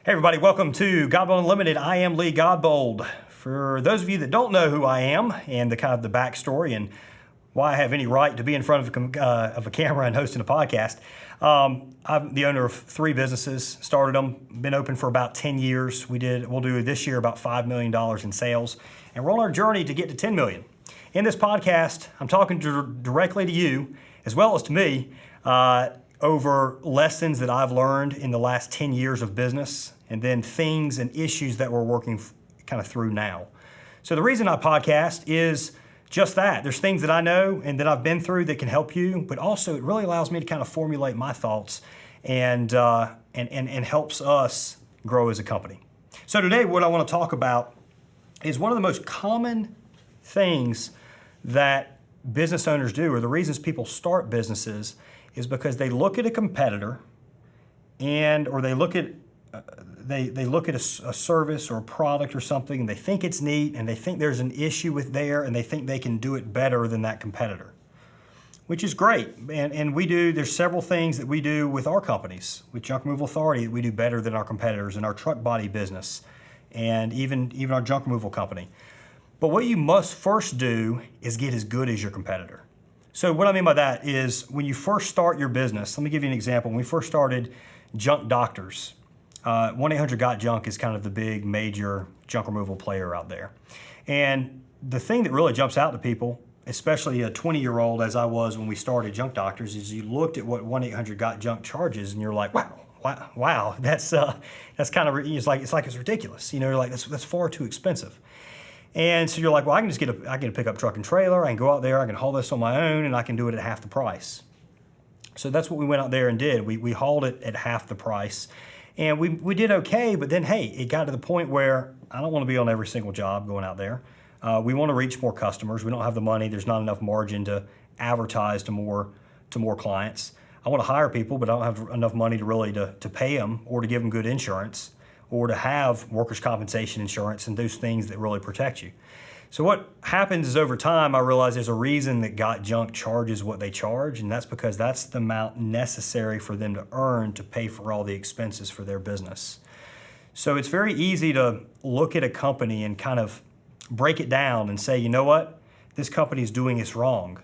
Hey everybody, welcome to Godbold Unlimited. I am Lee Godbold. For those of you that don't know who I am and the backstory and why I have any right to be in front of a camera and hosting a podcast, I'm the owner of 3 businesses. Started them, been open for about 10 years. We'll do this year about $5 million in sales, and we're on our journey to get to 10 million. In this podcast, I'm talking directly to you as well as to me over lessons that I've learned in the last 10 years of business, and then things and issues that we're working kind of through now. So the reason I podcast is just that. There's things that I know and that I've been through that can help you, but also it really allows me to kind of formulate my thoughts and helps us grow as a company. So today what I want to talk about is one of the most common things that business owners do, or the reasons people start businesses, is because they look at a competitor or they look at a service or a product or something, and they think it's neat, and they think there's an issue with there, and they think they can do it better than that competitor, which is great. And there's several things that we do with our companies, with Junk Removal Authority, that we do better than our competitors in our truck body business, and even our junk removal company. But what you must first do is get as good as your competitor. So what I mean by that is when you first start your business, let me give you an example. When we first started Junk Doctors, 1-800-GOT-JUNK is kind of the big major junk removal player out there. And the thing that really jumps out to people, especially a 20-year-old as I was when we started Junk Doctors, is you looked at what 1-800-GOT-JUNK charges and you're like, wow, that's kind of, it's ridiculous. You're like, that's far too expensive. And so you're like, well, I can just get a pickup truck and trailer. I can go out there, I can haul this on my own, and I can do it at half the price. So that's what we went out there and did. We hauled it at half the price. And we did okay, but then, hey, it got to the point where I don't want to be on every single job going out there. We want to reach more customers. We don't have the money. There's not enough margin to advertise to more clients. I want to hire people, but I don't have enough money to pay them or to give them good insurance, or to have workers' compensation insurance and those things that really protect you. So what happens is over time, I realize there's a reason that Got Junk charges what they charge, and that's because that's the amount necessary for them to earn to pay for all the expenses for their business. So it's very easy to look at a company and kind of break it down and say, you know what, this company's doing this wrong.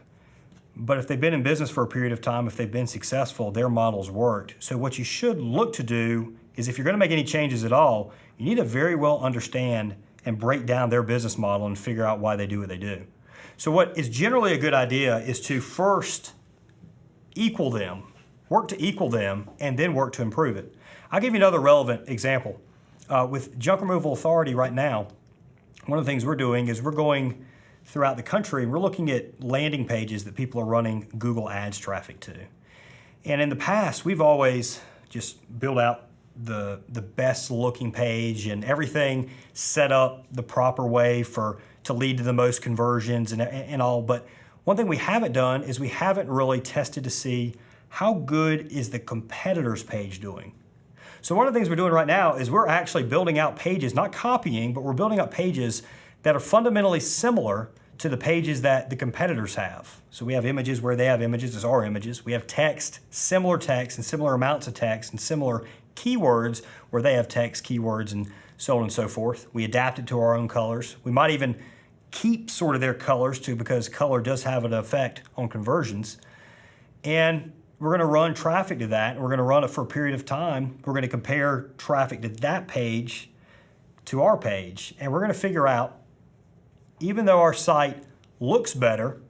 But if they've been in business for a period of time, if they've been successful, their model's worked. So what you should look to do is, if you're going to make any changes at all, you need to very well understand and break down their business model and figure out why they do what they do. So what is generally a good idea is to first equal them, work to equal them, and then work to improve it. I'll give you another relevant example. With Junk Removal Authority right now, one of the things we're doing is we're going throughout the country and we're looking at landing pages that people are running Google Ads traffic to. And in the past, we've always just built out the best looking page and everything set up the proper way to lead to the most conversions and all. But one thing we haven't done is we haven't really tested to see how good is the competitor's page doing. So one of the things we're doing right now is we're actually building out pages, not copying, but we're building out pages that are fundamentally similar to the pages that the competitors have. So we have images where they have images as our images. We have text, similar text and similar amounts of text and similar keywords where they have text, keywords, and so on and so forth. We adapt it to our own colors. We might even keep sort of their colors too, because color does have an effect on conversions. And we're going to run traffic to that. And we're going to run it for a period of time. We're going to compare traffic to that page to our page. And we're going to figure out, even though our site looks better,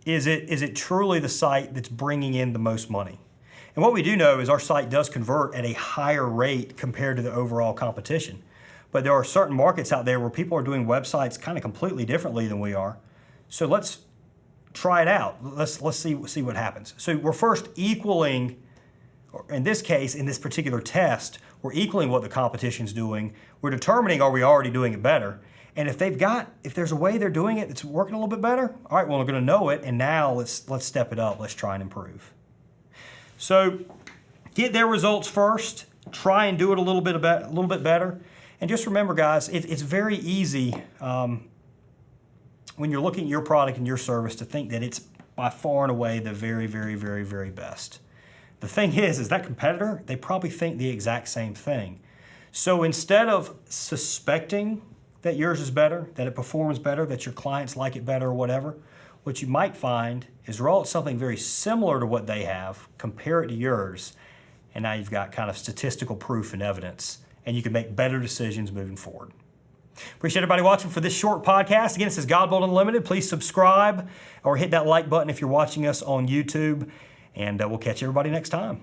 is it truly the site that's bringing in the most money? And what we do know is our site does convert at a higher rate compared to the overall competition. But there are certain markets out there where people are doing websites kind of completely differently than we are. So let's try it out. Let's see what happens. So we're first equaling, or in this case, in this particular test, we're equaling what the competition's doing. We're determining, are we already doing it better? And if there's a way they're doing it that's working a little bit better, all right, well, we're going to know it, and now let's step it up. Let's try and improve. So get their results first, try and do it a little bit better. And just remember, guys, it's very easy when you're looking at your product and your service to think that it's by far and away the very, very, very, very best. The thing is that competitor, they probably think the exact same thing. So instead of suspecting that yours is better, that it performs better, that your clients like it better or whatever, what you might find is roll out something very similar to what they have, compare it to yours, and now you've got kind of statistical proof and evidence, and you can make better decisions moving forward. Appreciate everybody watching for this short podcast. Again, this is Godbold Unlimited. Please subscribe or hit that like button if you're watching us on YouTube, and we'll catch everybody next time.